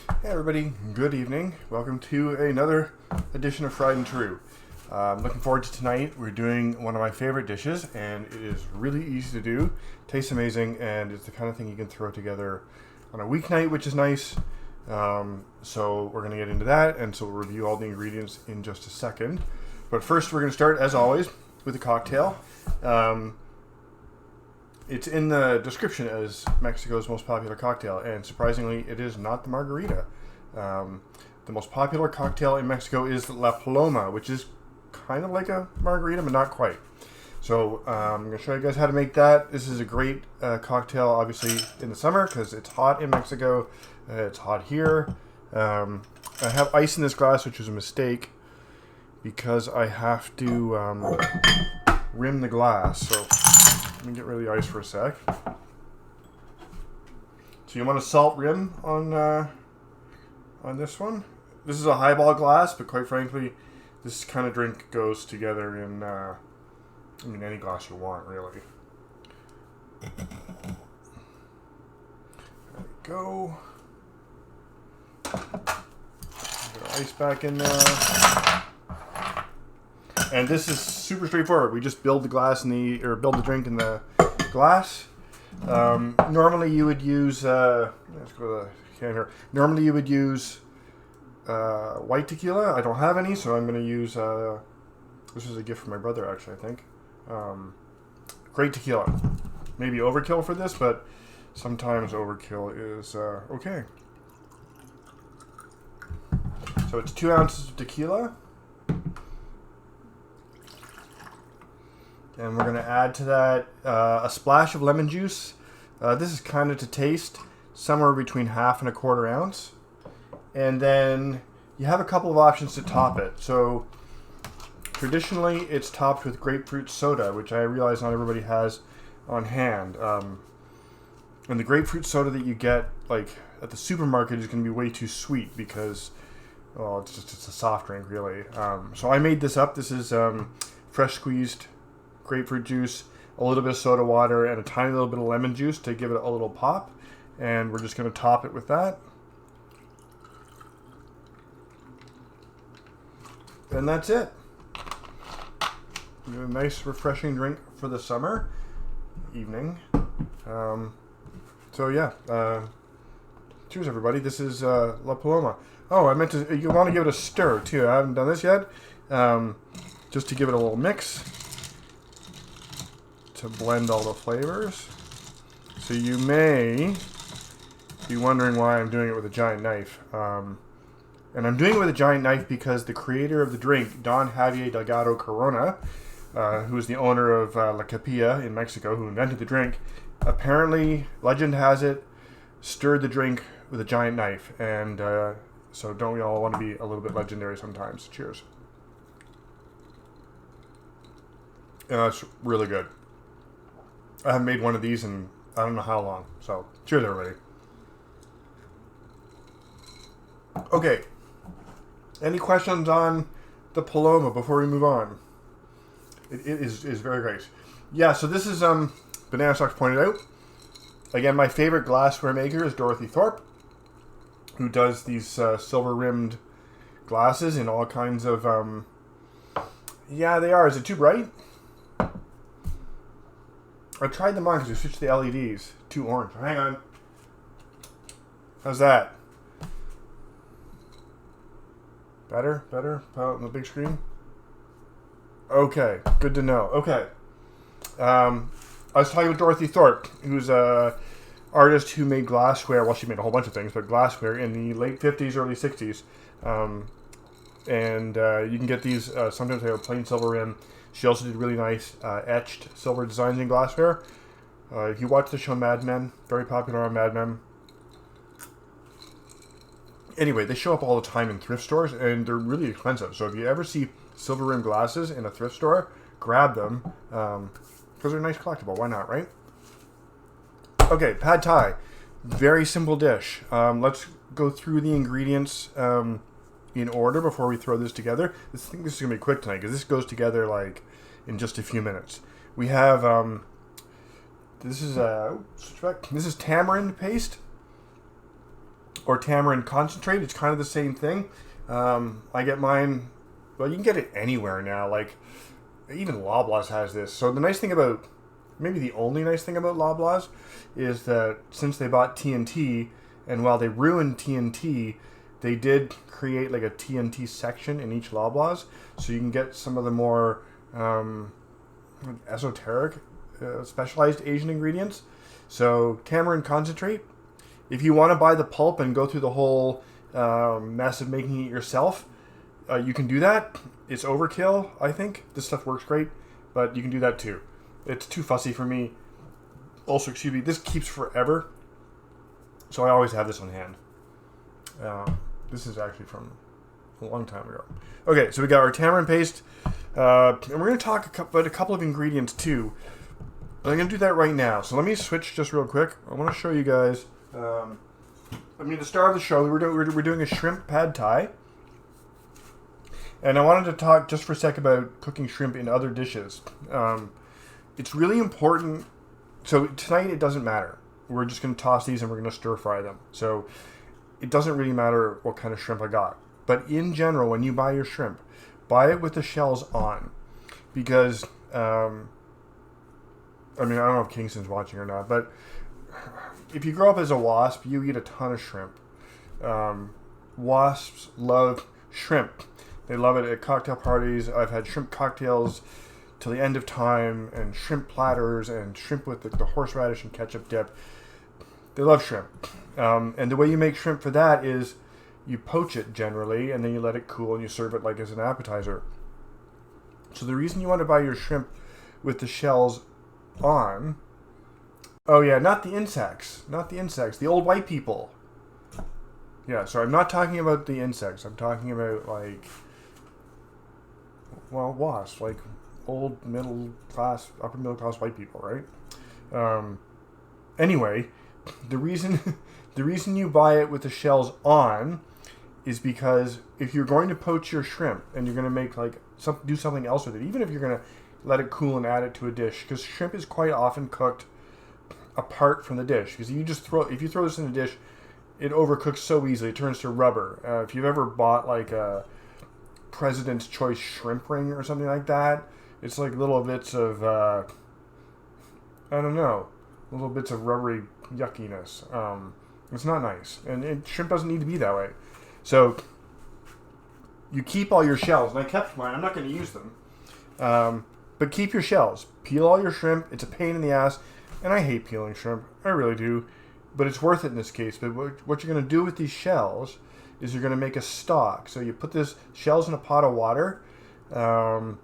Hey everybody, good evening. Welcome to another edition of Fried and True. I'm looking forward to tonight. We're doing one of my favorite dishes, and it is really easy to do, tastes amazing, and it's the kind of thing you can throw together on a weeknight, which is nice. So we're going to get into that, and so we'll review all the ingredients in just a second. But first we're going to start, as always, with a cocktail. It's in the description as Mexico's most popular cocktail, and surprisingly, it is not the margarita. The most popular cocktail in Mexico is La Paloma, which is kind of like a margarita, but not quite. So I'm going to show you guys how to make that. This is a great cocktail, obviously, in the summer, because it's hot in Mexico. It's hot here. I have ice in this glass, which was a mistake, because I have to rim the glass. So let me get rid of the ice for a sec. So you want a salt rim on this one. This is a highball glass, but quite frankly, this kind of drink goes together in any glass you want, really. There we go. Get our ice back in there. And this is super straightforward. We just build the glass build the drink in the glass. Normally you would use let's go to the can here. Normally you would use white tequila. I don't have any, so I'm going to use this is a gift from my brother, actually, I think. Great tequila. Maybe overkill for this, but sometimes overkill is okay. So it's 2 ounces of tequila. And we're going to add to that a splash of lemon juice. This is kind of to taste, somewhere between 1/2 and 1/4 ounce. And then you have a couple of options to top it. So traditionally it's topped with grapefruit soda, which I realize not everybody has on hand. And the grapefruit soda that you get like at the supermarket is going to be way too sweet because, well, it's a soft drink, really. So I made this up. This is fresh squeezed grapefruit juice, a little bit of soda water, and a tiny little bit of lemon juice to give it a little pop. And we're just going to top it with that. And that's it. A nice, refreshing drink for the summer evening. So yeah, cheers everybody. This is La Paloma. Oh, I meant to, you want to give it a stir too. I haven't done this yet. Just to give it a little mix, to blend all the flavors. So you may be wondering why I'm doing it with a giant knife. And I'm doing it with a giant knife because the creator of the drink, Don Javier Delgado Corona, who is the owner of La Capilla in Mexico, who invented the drink, apparently, legend has it, stirred the drink with a giant knife. And so don't we all want to be a little bit legendary sometimes? Cheers. It's really good. I haven't made one of these in I don't know how long. So, cheers everybody. Okay. Any questions on the Paloma before we move on? It is very great. Yeah, so this is, Banana Socks pointed out. Again, my favorite glassware maker is Dorothy Thorpe, who does these silver-rimmed glasses in all kinds of, yeah, they are. Is it too bright? I tried them on because we switched the LEDs. Too orange. Hang on. How's that? Better? Better? On the big screen? Okay. Good to know. Okay. I was talking with Dorothy Thorpe, who's a artist who made glassware. Well, she made a whole bunch of things, but glassware in the late 50s, early 60s. And you can get these, sometimes they have a plain silver rim. She also did really nice etched silver designs in glassware. If you watch the show Mad Men, very popular on Mad Men. Anyway, they show up all the time in thrift stores, and they're really expensive. So if you ever see silver rim glasses in a thrift store, grab them, because they're a nice collectible. Why not, right? Okay, pad thai. Very simple dish. Let's go through the ingredients in order before we throw this together. I think this is going to be quick tonight because this goes together like in just a few minutes. We have this is tamarind paste. or tamarind concentrate. It's kind of the same thing. I get mine. Well, you can get it anywhere now. Like even Loblaws has this. So the nice thing about, maybe the only nice thing about Loblaws, is that since they bought TNT, and while they ruined TNT, they did create like a TNT section in each Loblaws, so you can get some of the more esoteric, specialized Asian ingredients. So tamarind concentrate. If you want to buy the pulp and go through the whole mess of making it yourself, you can do that. It's overkill, I think. This stuff works great, but you can do that too. It's too fussy for me. Also, excuse me, this keeps forever, so I always have this on hand. This is actually from a long time ago. Okay, so we got our tamarind paste, and we're going to talk about a couple of ingredients too. I'm going to do that right now. So let me switch just real quick. I want to show you guys. To start the show, we're doing a shrimp pad thai. And I wanted to talk just for a sec about cooking shrimp in other dishes. It's really important. So tonight it doesn't matter. We're just going to toss these and we're going to stir fry them. So it doesn't really matter what kind of shrimp I got. But in general, when you buy your shrimp, buy it with the shells on. Because, I don't know if Kingston's watching or not, but if you grow up as a wasp, you eat a ton of shrimp. Wasps love shrimp. They love it at cocktail parties. I've had shrimp cocktails till the end of time, and shrimp platters, and shrimp with the horseradish and ketchup dip. They love shrimp. And the way you make shrimp for that is you poach it generally, and then you let it cool, and you serve it like as an appetizer. So the reason you want to buy your shrimp with the shells on... Oh yeah, not the insects. Not the insects. The old white people. Yeah, so I'm not talking about the insects. I'm talking about, like... Well, wasps. Like old middle class, upper middle class white people, right? Anyway, the reason you buy it with the shells on is because if you're going to poach your shrimp and you're going to make do something else with it, even if you're going to let it cool and add it to a dish, because shrimp is quite often cooked apart from the dish. Because if you throw this in a dish, it overcooks so easily. It turns to rubber. If you've ever bought like a President's Choice shrimp ring or something like that, it's like little bits of little bits of rubbery yuckiness. It's not nice, and shrimp doesn't need to be that way. So you keep all your shells, and I kept mine. I'm not going to use them, but keep your shells. Peel all your shrimp. It's a pain in the ass, and I hate peeling shrimp. I really do, but it's worth it in this case. But what you're going to do with these shells is you're going to make a stock. So you put this shells in a pot of water, enough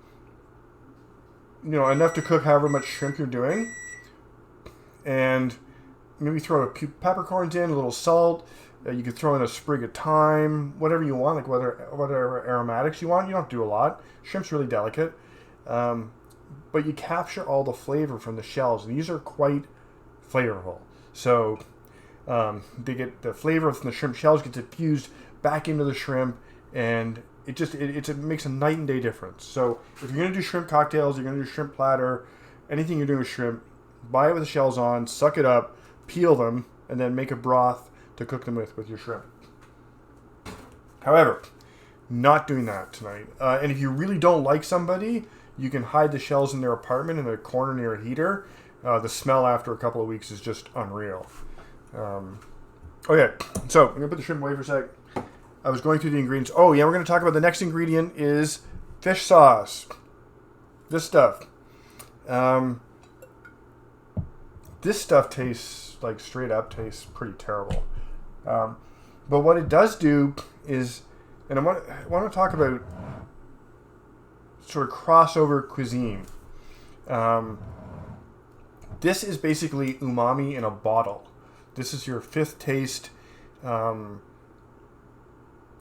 to cook however much shrimp you're doing, and maybe throw a few peppercorns in, a little salt. You could throw in a sprig of thyme, whatever you want, like whatever aromatics you want. You don't have to do a lot. Shrimp's really delicate, but you capture all the flavor from the shells, and these are quite flavorful. So they get the flavor from the shrimp shells gets diffused back into the shrimp, and it makes a night and day difference. So if you're going to do shrimp cocktails, you're going to do shrimp platter, anything you're doing with shrimp, buy it with the shells on, suck it up, peel them, and then make a broth to cook them with your shrimp. However, not doing that tonight. And if you really don't like somebody, you can hide the shells in their apartment in a corner near a heater. The smell after a couple of weeks is just unreal. Okay, so I'm going to put the shrimp away for a sec. I was going through the ingredients. Oh, yeah, we're going to talk about the next ingredient is fish sauce. This stuff. This stuff tastes, like, straight up tastes pretty terrible. But what it does do is, and I want to talk about sort of crossover cuisine. This is basically umami in a bottle. This is your fifth taste.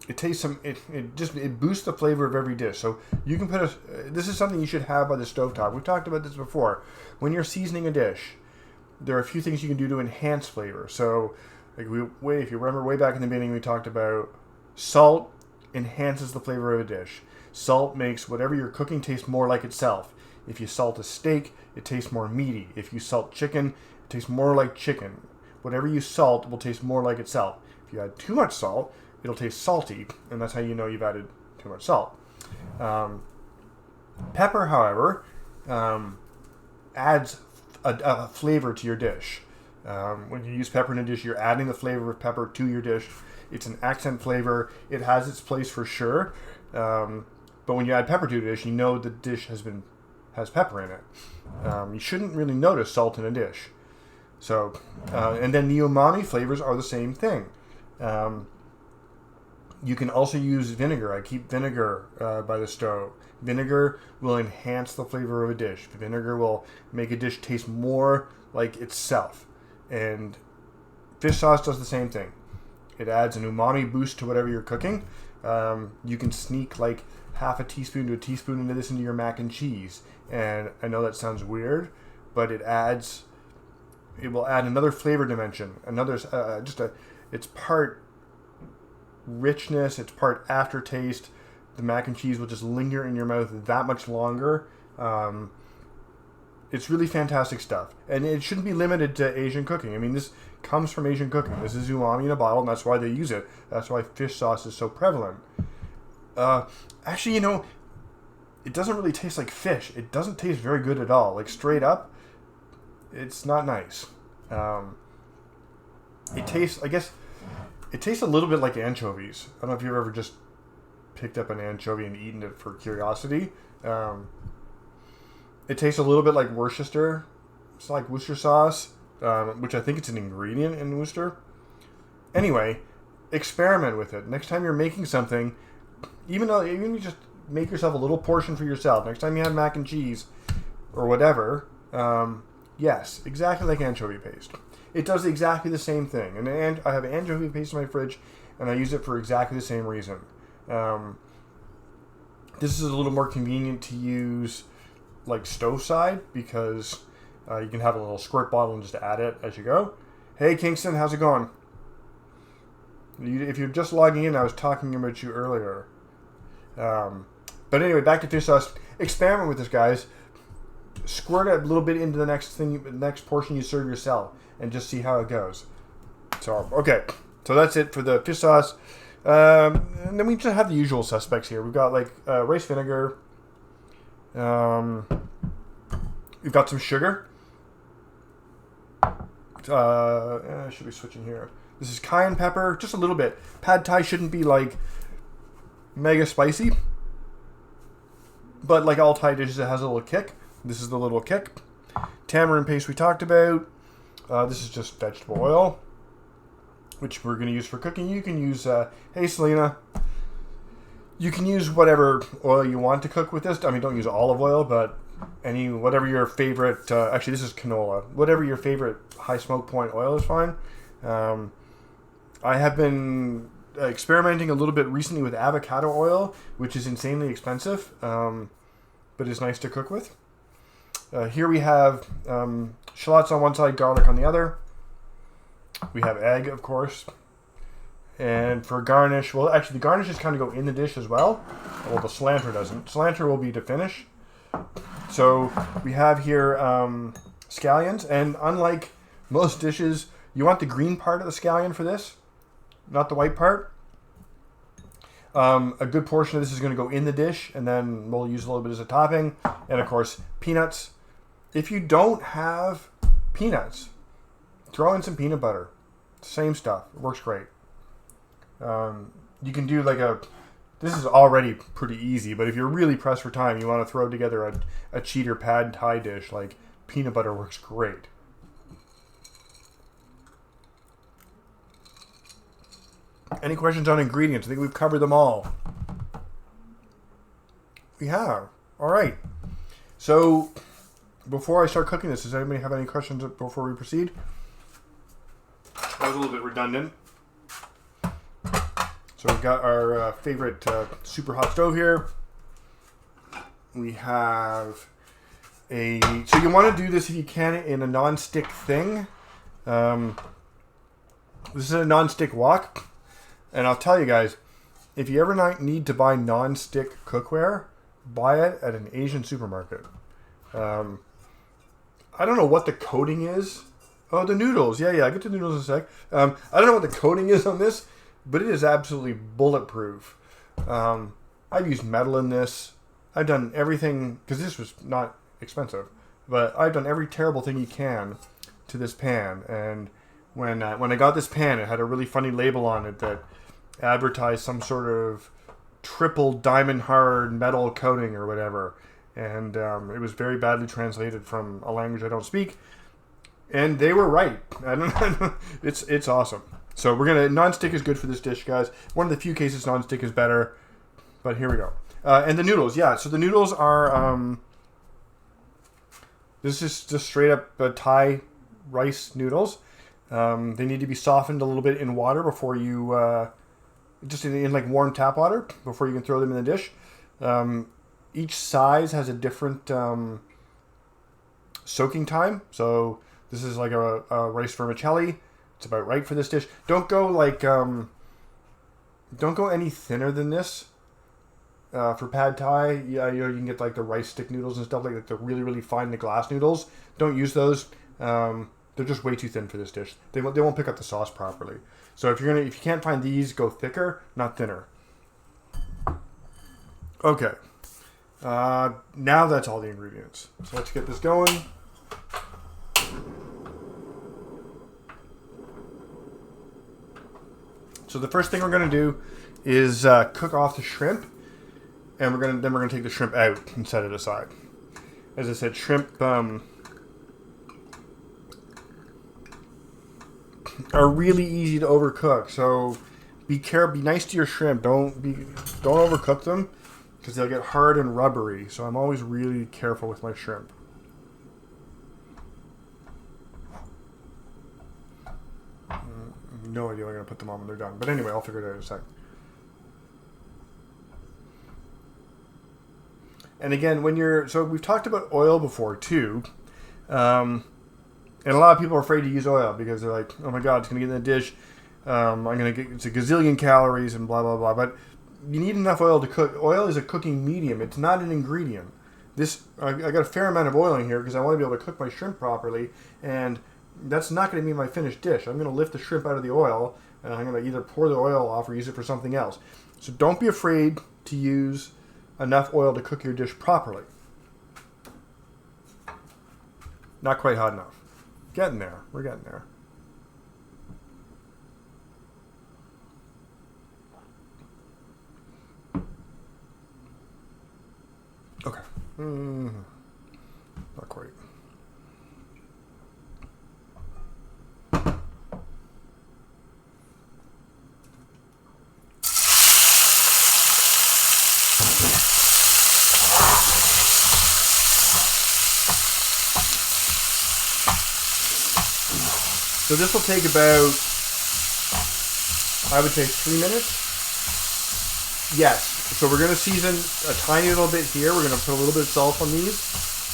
It tastes it boosts the flavor of every dish. So you can put this is something you should have by the stovetop. We've talked about this before. When you're seasoning a dish, there are a few things you can do to enhance flavor. So, if you remember way back in the beginning, we talked about salt enhances the flavor of a dish. Salt makes whatever you're cooking taste more like itself. If you salt a steak, it tastes more meaty. If you salt chicken, it tastes more like chicken. Whatever you salt will taste more like itself. If you add too much salt, it'll taste salty, and that's how you know you've added too much salt. Pepper, however, adds a flavor to your dish. When you use pepper in a dish, you're adding the flavor of pepper to your dish. It's an accent flavor. It has its place for sure. But when you add pepper to a dish, you know the dish has pepper in it. You shouldn't really notice salt in a dish. So, and then the umami flavors are the same thing. You can also use vinegar. I keep vinegar by the stove. Vinegar will enhance the flavor of a dish. Vinegar will make a dish taste more like itself. And fish sauce does the same thing. It adds an umami boost to whatever you're cooking. You can sneak like half a teaspoon to a teaspoon into your mac and cheese. And I know that sounds weird, but it will add another flavor dimension. It's part richness, it's part aftertaste. The mac and cheese will just linger in your mouth that much longer. It's really fantastic stuff. And it shouldn't be limited to Asian cooking. I mean, this comes from Asian cooking. This is umami in a bottle, and that's why they use it. That's why fish sauce is so prevalent. Actually, it doesn't really taste like fish. It doesn't taste very good at all. Like, straight up, it's not nice. It tastes a little bit like anchovies. I don't know if you've ever just picked up an anchovy and eaten it for curiosity. It tastes a little bit like Worcester. It's like Worcester sauce, which I think it's an ingredient in Worcester. Anyway, experiment with it. Next time you're making something, even you just make yourself a little portion for yourself. Next time you have mac and cheese or whatever, yes, exactly like anchovy paste. It does exactly the same thing. And I have anchovy paste in my fridge, and I use it for exactly the same reason. This is a little more convenient to use like stove side because you can have a little squirt bottle and just add it as you go. Hey Kingston, how's it going? If you're just logging in, I was talking about you earlier. But anyway, back to fish sauce. Experiment with this, guys. Squirt it a little bit into the next portion you serve yourself, and just see how it goes. So okay, so that's it for the fish sauce. And then we just have the usual suspects here. We've got like rice vinegar. We've got some sugar. Should be switching here. This is cayenne pepper, just a little bit. Pad Thai shouldn't be like mega spicy, but like all Thai dishes, it has a little kick. This is the little kick. Tamarind paste we talked about. This is just vegetable oil, which we're going to use for cooking. You can use, hey Selena, you can use whatever oil you want to cook with this. I mean, don't use olive oil, but whatever your favorite, actually this is canola. Whatever your favorite high smoke point oil is fine. I have been experimenting a little bit recently with avocado oil, which is insanely expensive, but is nice to cook with. Here we have shallots on one side, garlic on the other. We have egg, of course. And for garnish, well, actually, the garnishes kind of go in the dish as well. Well, the cilantro doesn't. Cilantro will be to finish. So we have here scallions, and unlike most dishes, you want the green part of the scallion for this, not the white part. A good portion of this is going to go in the dish, and then we'll use a little bit as a topping. And of course, peanuts. If you don't have peanuts, throw in some peanut butter. Same stuff. It works great. You can do like this is already pretty easy, but if you're really pressed for time, you want to throw together a cheater pad Thai dish, like peanut butter works great. Any questions on ingredients? I think we've covered them all. We have. All right. So before I start cooking this, does anybody have any questions before we proceed? That was a little bit redundant. So we've got our favorite super hot stove here. We have so you want to do this if you can in a non-stick thing. This is a non-stick wok. And I'll tell you guys, if you ever need to buy non-stick cookware, buy it at an Asian supermarket. I don't know what the coating is Oh, the noodles. Yeah, I'll get to the noodles in a sec. I don't know what the coating is on this, but it is absolutely bulletproof. I've used metal in this. I've done everything, because this was not expensive, but I've done every terrible thing you can to this pan. And when I got this pan, it had a really funny label on it that advertised some sort of triple diamond hard metal coating or whatever. And it was very badly translated from a language I don't speak. And they were right. I don't. It's awesome. So we're gonna non-stick is good for this dish, guys. One of the few cases non-stick is better. But here we go. And the noodles, yeah. So the noodles are this is just straight up Thai rice noodles. They need to be softened a little bit in water before you just in like warm tap water before you can throw them in the dish. Each size has a different soaking time. So this is like a rice vermicelli. It's about right for this dish. Don't go like don't go any thinner than this. For pad thai, yeah, you can get like the rice stick noodles and stuff like that. The really, really fine, the glass noodles. Don't use those. They're just way too thin for this dish. They won't pick up the sauce properly. So if you can't find these, go thicker, not thinner. Okay. Now that's all the ingredients. So let's get this going. So the first thing we're going to do is cook off the shrimp, and we're gonna take the shrimp out and set it aside. As I said, shrimp are really easy to overcook. So be nice to your shrimp. Don't overcook them, because they'll get hard and rubbery. So I'm always really careful with my shrimp. No idea where I'm going to put them on when they're done. But anyway, I'll figure it out in a sec. And again, so we've talked about oil before too. And a lot of people are afraid to use oil because they're like, oh my God, it's going to get in the dish. It's a gazillion calories and blah, blah, blah. But you need enough oil to cook. Oil is a cooking medium. It's not an ingredient. I got a fair amount of oil in here because I want to be able to cook my shrimp properly. And that's not going to be my finished dish. I'm going to lift the shrimp out of the oil, and I'm going to either pour the oil off or use it for something else. So don't be afraid to use enough oil to cook your dish properly. Not quite hot enough. Getting there. We're getting there. Okay. Not quite. So this will take about, I would say, 3 minutes. Yes. So we're going to season a tiny little bit here. We're going to put a little bit of salt on these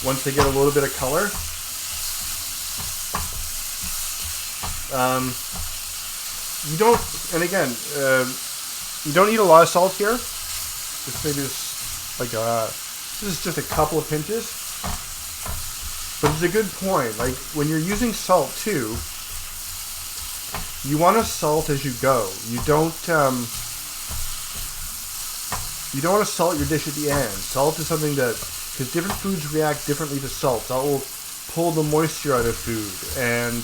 once they get a little bit of color. You don't, and again, you don't need a lot of salt here. Just maybe this is just a couple of pinches. But it's a good point. Like when you're using salt too, you want to salt as you go. You don't want to salt your dish at the end. Salt is something because different foods react differently to salt. Salt will pull the moisture out of food and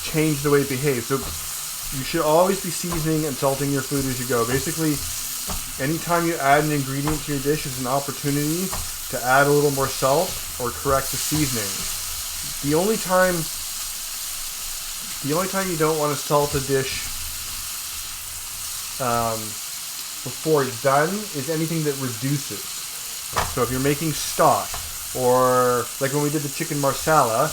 change the way it behaves. So you should always be seasoning and salting your food as you go. Basically, anytime you add an ingredient to your dish is an opportunity to add a little more salt or correct the seasoning. The only time you don't want to salt a dish before it's done is anything that reduces. So if you're making stock, or like when we did the chicken marsala,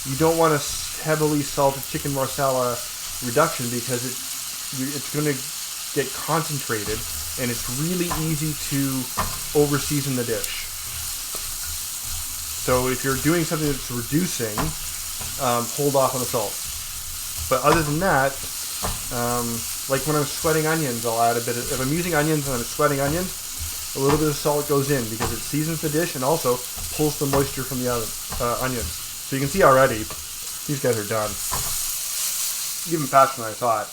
you don't want to heavily salt a chicken marsala reduction because it's going to get concentrated and it's really easy to over season the dish. So if you're doing something that's reducing, hold off on the salt. But other than that, like when I'm sweating onions, I'll add a bit of, if I'm using onions and I'm sweating onions, a little bit of salt goes in because it seasons the dish and also pulls the moisture from the onions. So you can see already, these guys are done. Even faster than I thought.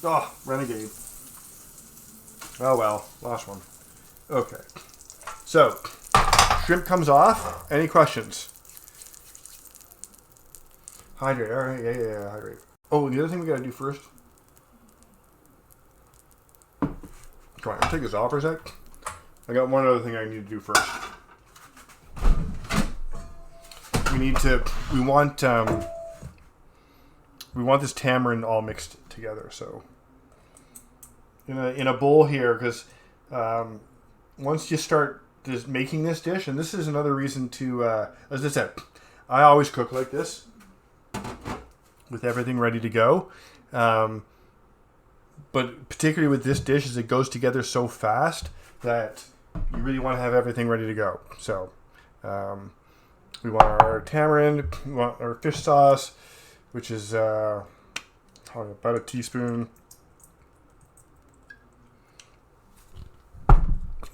Oh, Renegade. Oh well, last one. Okay. So, shrimp comes off. Any questions? Hydrate. All right. Yeah. Hydrate. Oh, the other thing we gotta do first. Come on, I'll take this off for a sec. I got one other thing I need to do first. We want this tamarind all mixed together. So, in a bowl here, because once you start making this dish, and this is another reason to, as I said, I always cook like this with everything ready to go. But particularly with this dish, as it goes together so fast that you really want to have everything ready to go. So we want our tamarind, we want our fish sauce, which is about a teaspoon.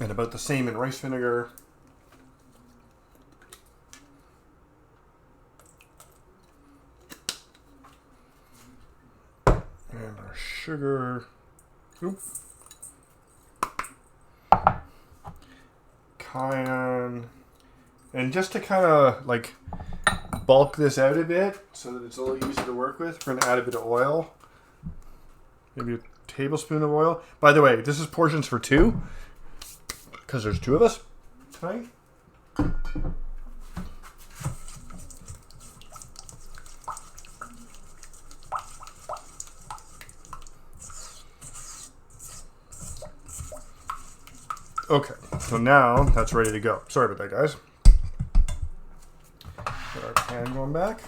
And about the same in rice vinegar. And our sugar. Oop. Cayenne. And just to kind of like bulk this out a bit so that it's a little easier to work with, we're going to add a bit of oil. Maybe a tablespoon of oil. By the way, this is portions for two, because there's two of us tonight. Okay, so now that's ready to go. Sorry about that, guys. Get our pan going back.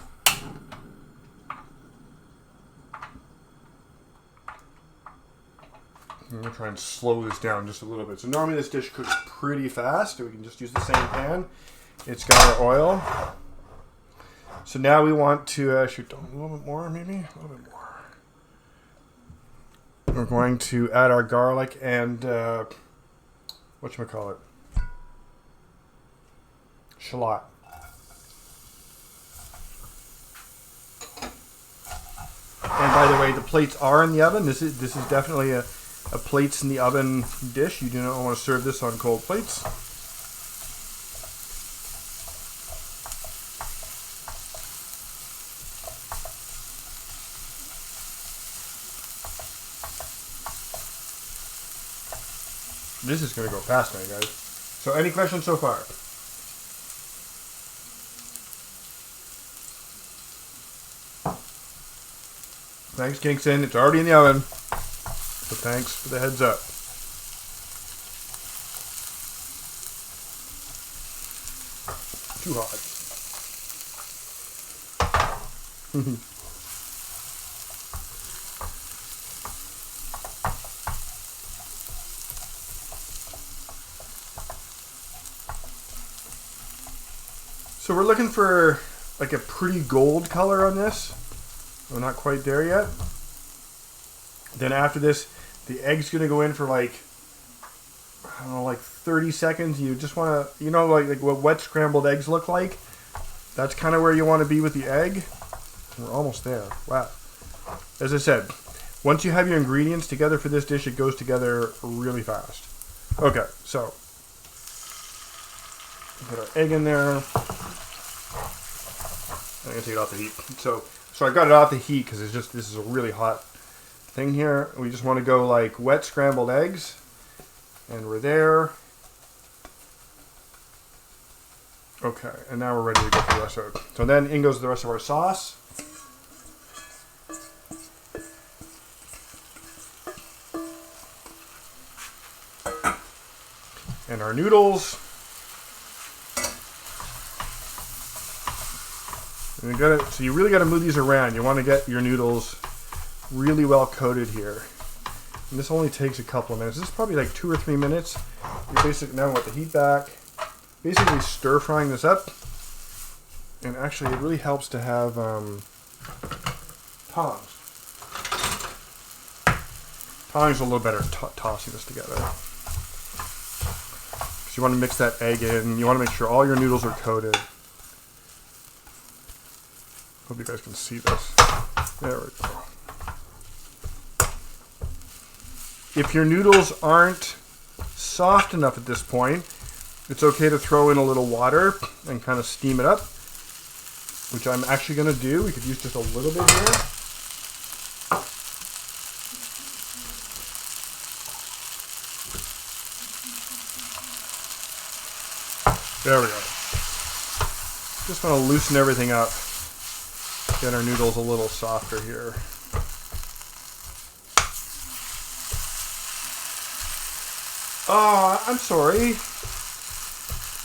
I'm going to try and slow this down just a little bit. So normally this dish cooks pretty fast. We can just use the same pan. It's got our oil. So now we want to shoot down a little bit more, maybe? A little bit more. We're going to add our garlic and, whatchamacallit? Shallot. And by the way, the plates are in the oven. This is definitely a plates in the oven dish. You do not want to serve this on cold plates. This is going to go fast now, guys. So any questions so far? Thanks, Kingston. It's already in the oven. So thanks for the heads up. Too hot. So we're looking for like a pretty gold color on this. We're not quite there yet. Then after this, the egg's gonna go in for like, I don't know, like 30 seconds. You just wanna, you know, like what wet scrambled eggs look like. That's kind of where you want to be with the egg. We're almost there. Wow. As I said, once you have your ingredients together for this dish, it goes together really fast. Okay, so put our egg in there. I'm gonna take it off the heat. So I got it off the heat because it's just, this is a really hot thing here. We just want to go like wet scrambled eggs, and we're there. Okay, and now we're ready to go for the rest of it. So then in goes the rest of our sauce. And our noodles. And so you really got to move these around. You want to get your noodles really well coated here. And this only takes a couple of minutes. This is probably like 2 or 3 minutes. You basically now want the heat back. Basically stir frying this up. And actually it really helps to have tongs. Tongs are a little better tossing this together. So you want to mix that egg in. You want to make sure all your noodles are coated. Hope you guys can see this. There we go. If your noodles aren't soft enough at this point, it's okay to throw in a little water and kind of steam it up, which I'm actually going to do. We could use just a little bit here. There we go. Just want to loosen everything up. Get our noodles a little softer here. Oh, I'm sorry.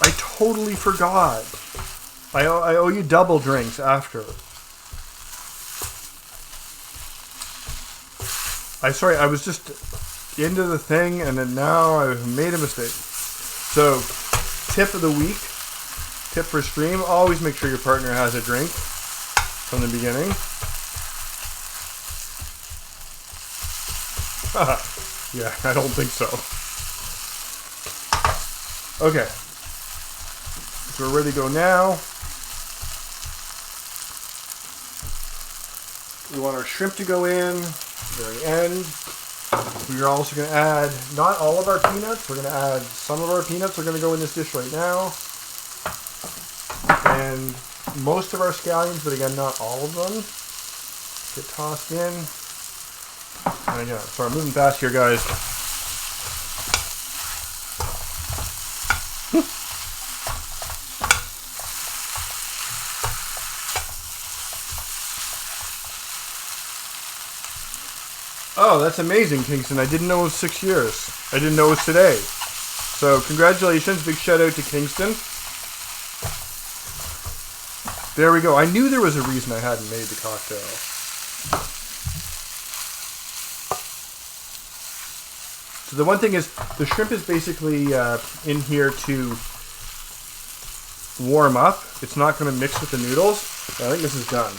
I totally forgot. I owe you double drinks after. Sorry, I was just into the thing and then now I've made a mistake. So, tip of the week, tip for stream, always make sure your partner has a drink from the beginning. Yeah, I don't think so. Okay, so we're ready to go now. We want our shrimp to go in at the very end. We're also going to add, not all of our peanuts, we're going to add some of our peanuts are going to go in this dish right now. And most of our scallions, but again, not all of them, get tossed in. And again, sorry, I'm moving fast here, guys. Oh, that's amazing, Kingston. I didn't know it was 6 years. I didn't know it was today. So, congratulations. Big shout out to Kingston. There we go. I knew there was a reason I hadn't made the cocktail. So the one thing is, the shrimp is basically in here to warm up. It's not going to mix with the noodles. I think this is done.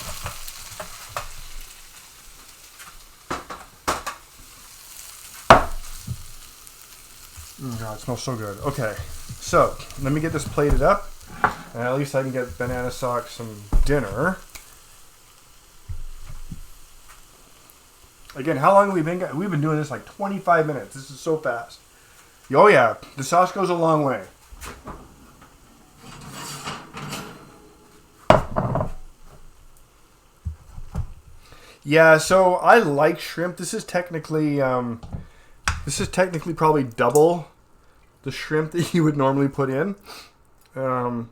Oh God, it smells so good. Okay, so let me get this plated up, and at least I can get Banana Sock some dinner. Again, how long have we been? We've been doing this like 25 minutes. This is so fast. Oh yeah, the sauce goes a long way. Yeah, so I like shrimp. This is technically probably double the shrimp that you would normally put in. But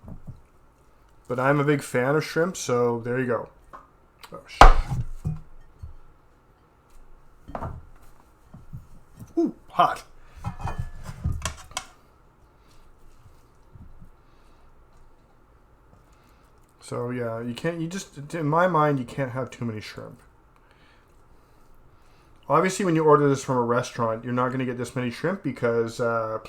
I'm a big fan of shrimp, so there you go. Oh, shit. Ooh, hot. So yeah, in my mind, you can't have too many shrimp. Obviously, when you order this from a restaurant, you're not going to get this many shrimp because, well,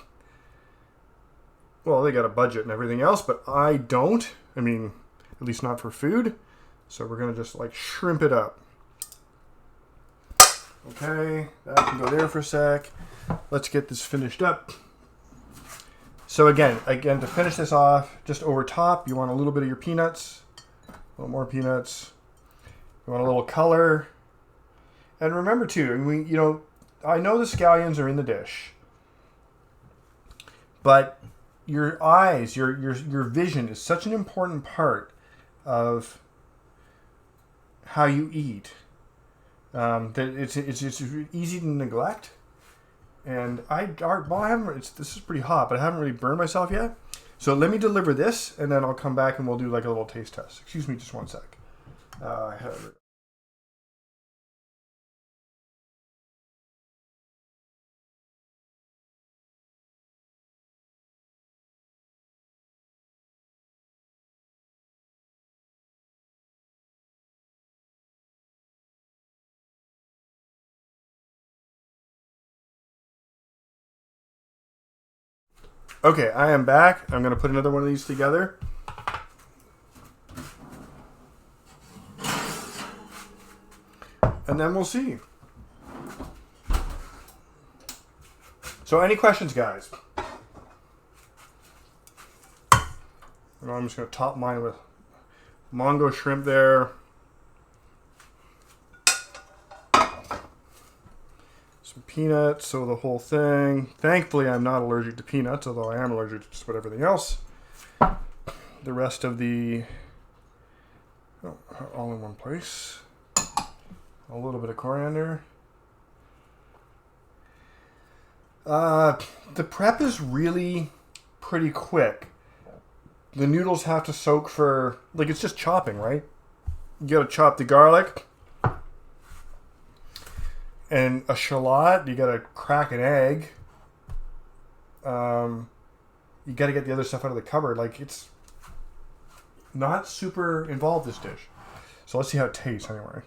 they got a budget and everything else, but I don't. I mean, at least not for food. So we're going to just like shrimp it up. Okay, that can go there for a sec. Let's get this finished up. So again, to finish this off, just over top, you want a little bit of your peanuts, a little more peanuts. You want a little color. And remember too, I know the scallions are in the dish, but your eyes, your vision is such an important part of how you eat that it's easy to neglect. And this is pretty hot, but I haven't really burned myself yet. So let me deliver this, and then I'll come back and we'll do like a little taste test. Excuse me, just one sec. Okay, I am back. I'm going to put another one of these together. And then we'll see. So any questions, guys? And I'm just going to top mine with Mongo shrimp there. Some peanuts, so the whole thing. Thankfully, I'm not allergic to peanuts, although I am allergic to just about everything else. The rest of the... Oh, all in one place. A little bit of coriander. The prep is really pretty quick. The noodles have to soak for... Like, it's just chopping, right? You gotta chop the garlic. And a shallot. You gotta crack an egg. You gotta get the other stuff out of the cupboard. Like, it's not super involved, this dish. So let's see how it tastes anyway.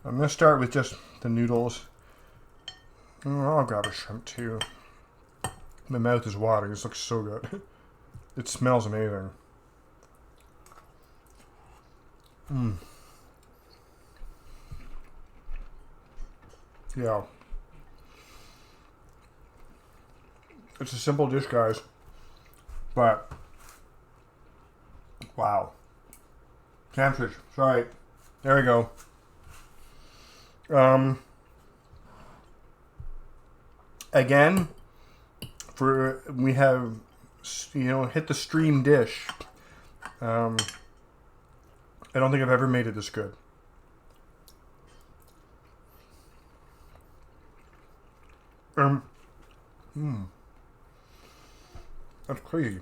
I'm gonna start with just the noodles. I'll grab a shrimp too. My mouth is watering. This looks so good. It smells amazing. Yeah. It's a simple dish, guys. But, wow. Camfish. Sorry. There we go. Again, we have, hit the stream dish. I don't think I've ever made it this good. That's crazy.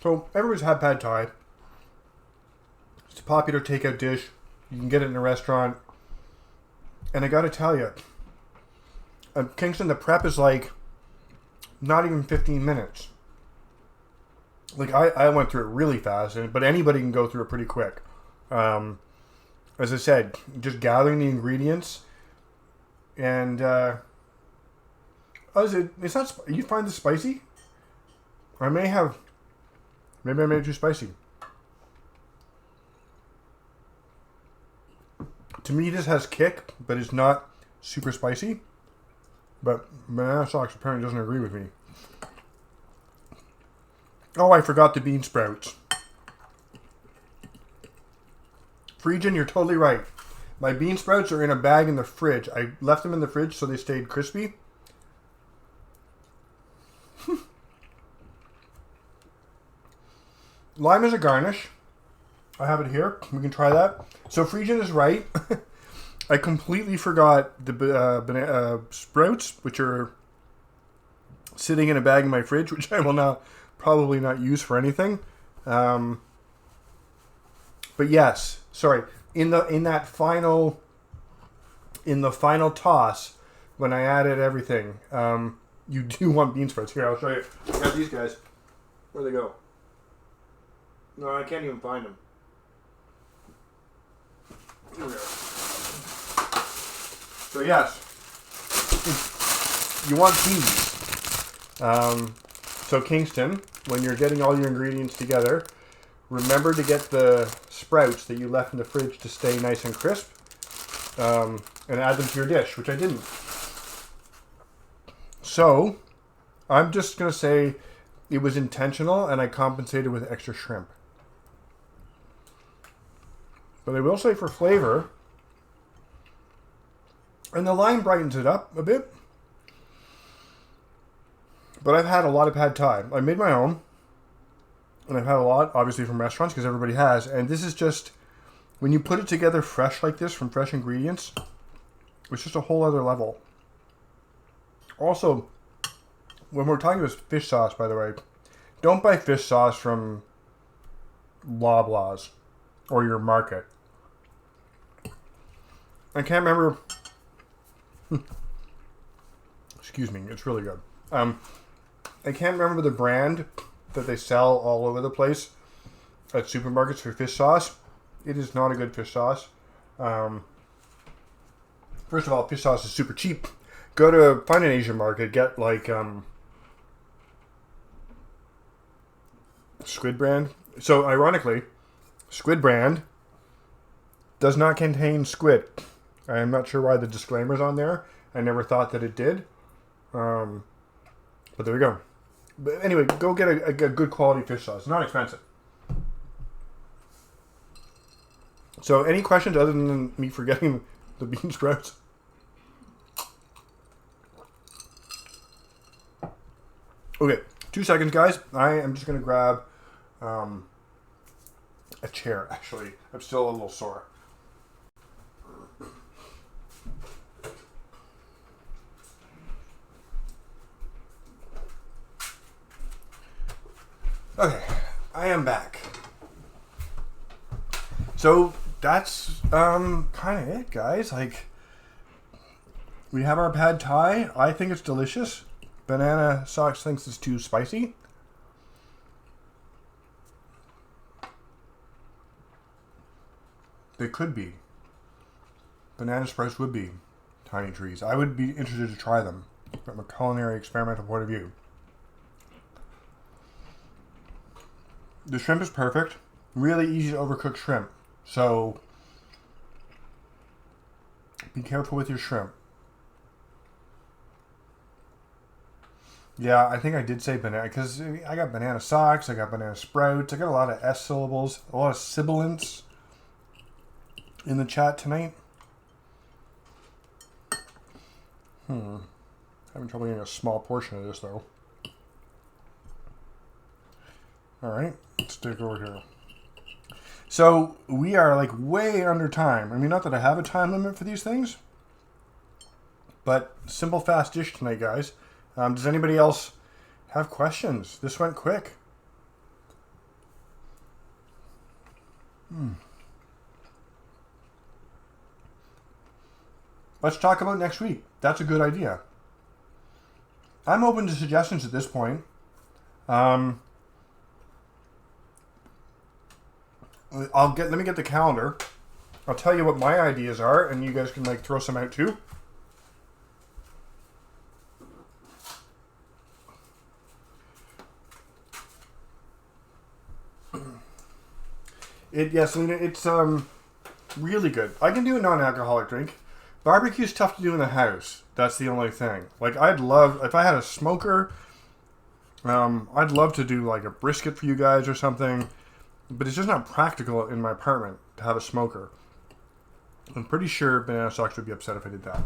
So, everybody's had pad thai. It's a popular takeout dish. You can get it in a restaurant. And I gotta tell you, Kingston, the prep is like not even 15 minutes. Like, I went through it really fast, but anybody can go through it pretty quick. As I said, just gathering the ingredients. And, it's not, you find this spicy? Maybe I made it too spicy. To me, this has kick, but it's not super spicy. But banana sauce apparently doesn't agree with me. Oh, I forgot the bean sprouts. Friesian, you're totally right. My bean sprouts are in a bag in the fridge. I left them in the fridge so they stayed crispy. Lime is a garnish. I have it here. We can try that. So Friesian is right. I completely forgot the sprouts, which are sitting in a bag in my fridge, which I will now probably not use for anything. But yes, sorry. In the final toss, when I added everything, you do want bean sprouts. Here, I'll show you. I got these guys. Where'd they go? No, I can't even find them. Here we go. So yes, you want peas. So Kingston, when you're getting all your ingredients together, remember to get the sprouts that you left in the fridge to stay nice and crisp, and add them to your dish, which I didn't. So, I'm just going to say it was intentional, and I compensated with extra shrimp. But I will say for flavor, and the lime brightens it up a bit. But I've had a lot of pad thai. I made my own. And I've had a lot, obviously, from restaurants, because everybody has. And this is just, when you put it together fresh like this, from fresh ingredients, it's just a whole other level. Also, when we're talking about fish sauce, by the way, don't buy fish sauce from Loblaws or your market. I can't remember... Excuse me, it's really good. I can't remember the brand that they sell all over the place at supermarkets for fish sauce. It is not a good fish sauce. First of all, fish sauce is super cheap. Find an Asian market, get like Squid brand. So ironically, Squid brand does not contain squid. I am not sure why the disclaimer's on there. I never thought that it did. But there we go. But anyway, go get a good quality fish sauce. It's not expensive. So, any questions other than me forgetting the bean sprouts? Okay, 2 seconds, guys. I am just going to grab a chair, actually. I'm still a little sore. Okay, I am back. So that's kind of it, guys. Like, we have our pad thai. I think it's delicious. Banana Socks thinks it's too spicy. They could be. Banana sprouts would be tiny trees. I would be interested to try them from a culinary experimental point of view. The shrimp is perfect. Really easy to overcook shrimp. So be careful with your shrimp. Yeah, I think I did say banana because I got banana socks, I got banana sprouts, I got a lot of S syllables, a lot of sibilants in the chat tonight. Having trouble getting a small portion of this though. Alright, let's take it over here. So, we are like way under time. I mean, not that I have a time limit for these things, but simple fast dish tonight, guys. Does anybody else have questions? This went quick. Let's talk about next week. That's a good idea. I'm open to suggestions at this point. Let me get the calendar. I'll tell you what my ideas are, and you guys can like throw some out too. Yes, it's really good. I can do a non-alcoholic drink. Barbecue's tough to do in the house. That's the only thing. Like, I'd love, if I had a smoker, I'd love to do like a brisket for you guys or something. But it's just not practical in my apartment to have a smoker. I'm pretty sure Banana Socks would be upset if I did that.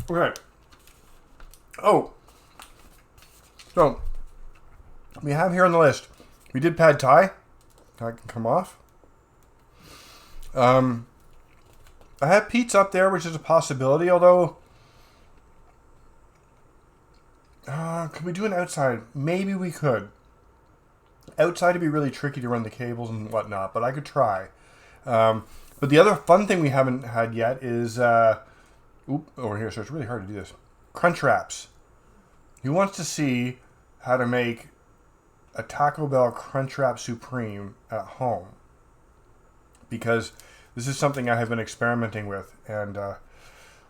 Okay. Oh. So, we have here on the list, we did pad thai. That can come off. I have pizza up there, which is a possibility, although... could we do an outside? Maybe we could. Outside would be really tricky to run the cables and whatnot, but I could try. But the other fun thing we haven't had yet is... over here, so it's really hard to do this. Crunch wraps. Who wants to see how to make a Taco Bell Crunch Wrap Supreme at home? Because this is something I have been experimenting with. And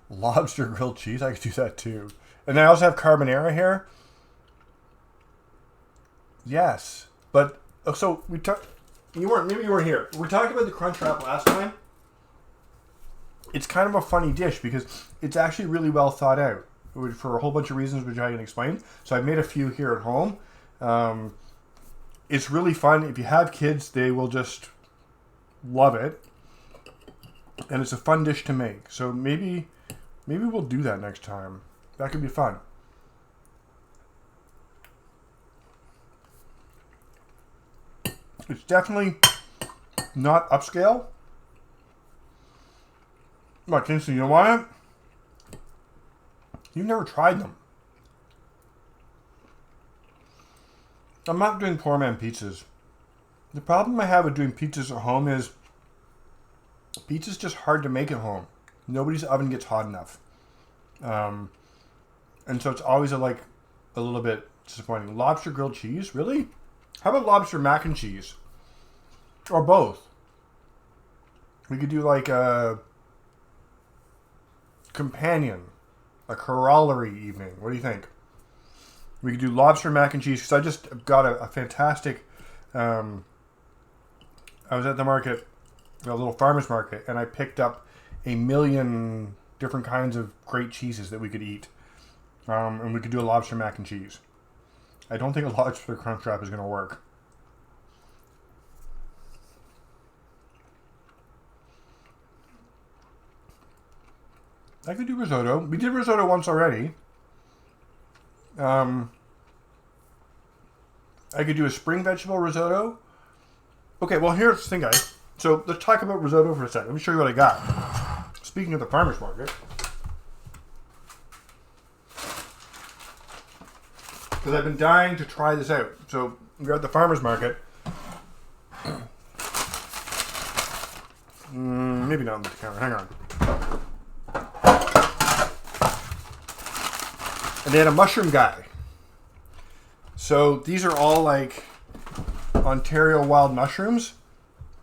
lobster grilled cheese, I could do that too. And I also have carbonara here. Yes. But, so, maybe you weren't here. We talked about the Crunch Wrap last time. It's kind of a funny dish because it's actually really well thought out for a whole bunch of reasons which I can explain. So I've made a few here at home. It's really fun. If you have kids, they will just love it. And it's a fun dish to make. So maybe we'll do that next time. That could be fun. It's definitely not upscale. But Kinsey, you know what? You've never tried them. I'm not doing poor man pizzas. The problem I have with doing pizzas at home is pizza's just hard to make at home. Nobody's oven gets hot enough. And so it's always a little bit disappointing. Lobster grilled cheese? Really? How about lobster mac and cheese? Or both? We could do like a companion, a corollary evening. What do you think? We could do lobster mac and cheese because I just got a fantastic... I was at the market, a little farmer's market, and I picked up a million different kinds of great cheeses that we could eat. And we could do a lobster mac and cheese. I don't think a lobster crunch wrap is going to work. I could do risotto. We did risotto once already. I could do a spring vegetable risotto. Okay, well, here's the thing, guys. So let's talk about risotto for a second. Let me show you what I got. Speaking of the farmer's market. Because I've been dying to try this out. So we're at the farmer's market. Maybe not on the camera. Hang on. And they had a mushroom guy. So these are all like Ontario wild mushrooms.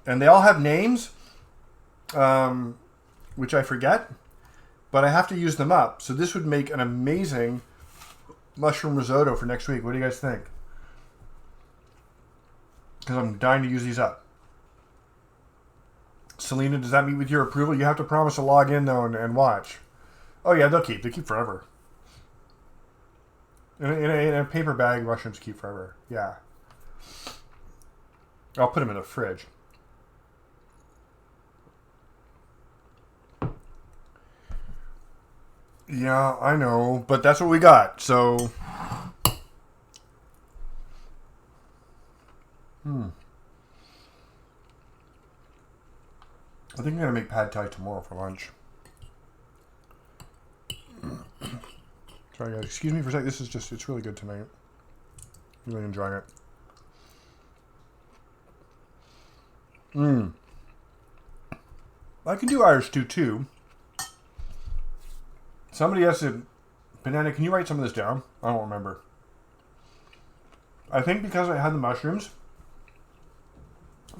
And they all have names, which I forget. But I have to use them up. So this would make an amazing mushroom risotto for next week. What do you guys think? Because I'm dying to use these up. Selena, does that meet with your approval? You have to promise to log in though and watch. Oh yeah, they'll keep. They keep forever. In a paper bag, mushrooms keep forever. Yeah. I'll put them in the fridge. Yeah, I know, but that's what we got. So, I think I'm gonna make pad thai tomorrow for lunch. Sorry guys, excuse me for a sec. This is just, it's really good tonight. Really enjoying it. I can do Irish stew too. Somebody has to, Banana, can you write some of this down? I don't remember. I think because I had the mushrooms,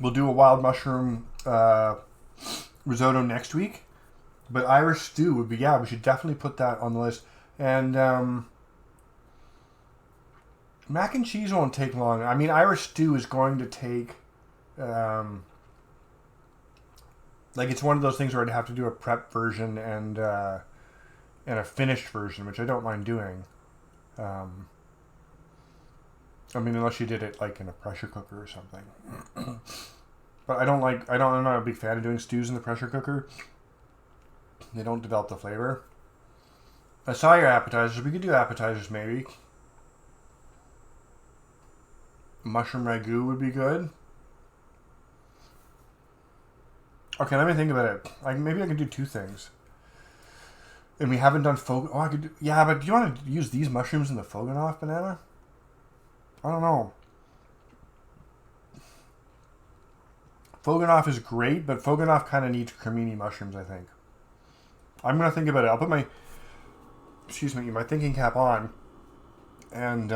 we'll do a wild mushroom risotto next week. But Irish stew would be, yeah, we should definitely put that on the list. And mac and cheese won't take long. I mean, Irish stew is going to take, like it's one of those things where I'd have to do a prep version and a finished version, which I don't mind doing. I mean, unless you did it like in a pressure cooker or something. But I'm not a big fan of doing stews in the pressure cooker. They don't develop the flavor. I saw your appetizers. We could do appetizers maybe. Mushroom ragu would be good. Okay, let me think about it. Maybe I could do two things. And we haven't done I could do, yeah, but do you want to use these mushrooms in the Foganoff banana? I don't know. Foganoff is great, but Foganoff kind of needs cremini mushrooms, I think. I'm going to think about it. I'll put my thinking cap on, and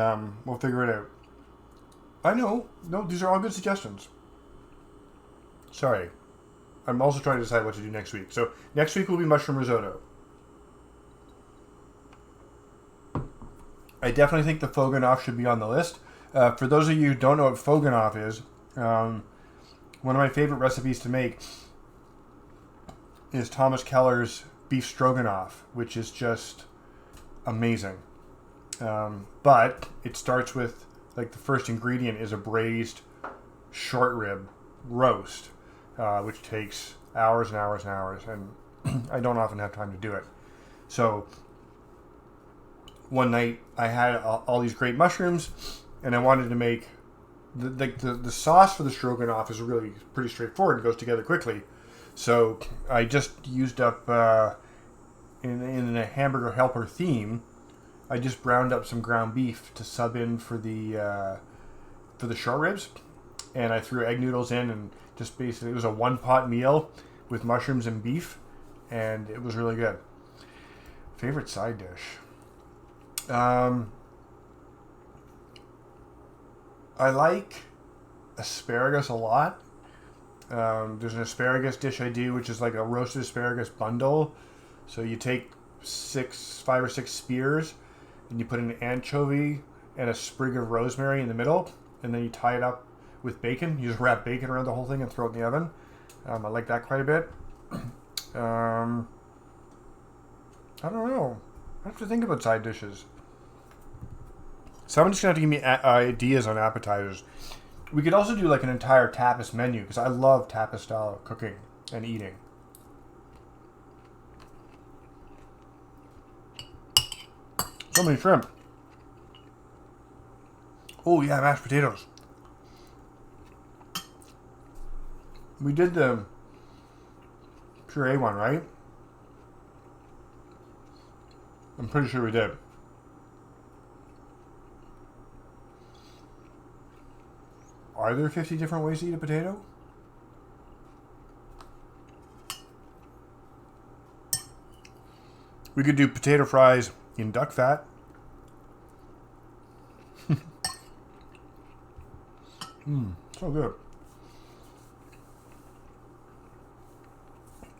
we'll figure it out. I know. No, these are all good suggestions. Sorry. I'm also trying to decide what to do next week. So next week will be mushroom risotto. I definitely think the Foganoff should be on the list. For those of you who don't know what Foganoff is, one of my favorite recipes to make is Thomas Keller's beef stroganoff, which is just amazing. But it starts with, like, the first ingredient is a braised short rib roast, which takes hours and hours and hours, and I don't often have time to do it. So one night I had all these great mushrooms, and I wanted to make the sauce for the stroganoff is really pretty straightforward. It goes together quickly. So I just used up in a hamburger helper theme. I just browned up some ground beef to sub in for the short ribs, and I threw egg noodles in, and just basically it was a one-pot meal with mushrooms and beef, and it was really good. Favorite side dish? I like asparagus a lot. There's an asparagus dish I do, which is like a roasted asparagus bundle. So you take 5 or 6 spears, and you put an anchovy and a sprig of rosemary in the middle, and then you tie it up with bacon. You just wrap bacon around the whole thing and throw it in the oven. I like that quite a bit. I don't know. I have to think about side dishes. Someone's going to have to give me ideas on appetizers. We could also do like an entire tapas menu because I love tapas style cooking and eating. So many shrimp. Oh yeah, mashed potatoes. We did the puree one, right? I'm pretty sure we did. Are there 50 different ways to eat a potato? We could do potato fries in duck fat. So good.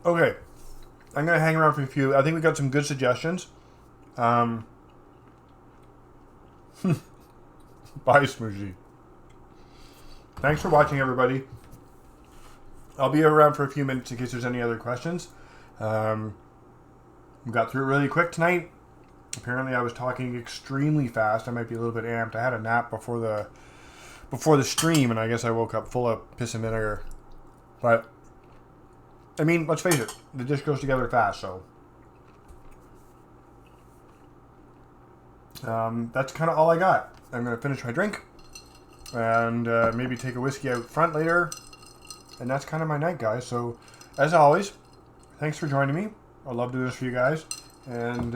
Okay, I'm gonna hang around for a few. I think we got some good suggestions. Bye, Smoochie. Thanks for watching, everybody. I'll be around for a few minutes in case there's any other questions. We got through it really quick tonight. Apparently, I was talking extremely fast. I might be a little bit amped. I had a nap before the stream, and I guess I woke up full of piss and vinegar. But I mean, let's face it, the dish goes together fast, so that's kind of all I got. I'm going to finish my drink and maybe take a whiskey out front later, and that's kind of my night, guys. So, as always, thanks for joining me. I love doing this for you guys, and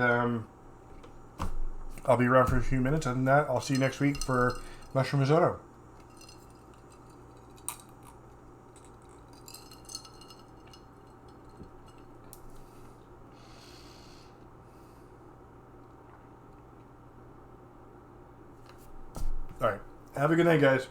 I'll be around for a few minutes. Other than that, I'll see you next week for mushroom risotto. All right. Have a good night, guys.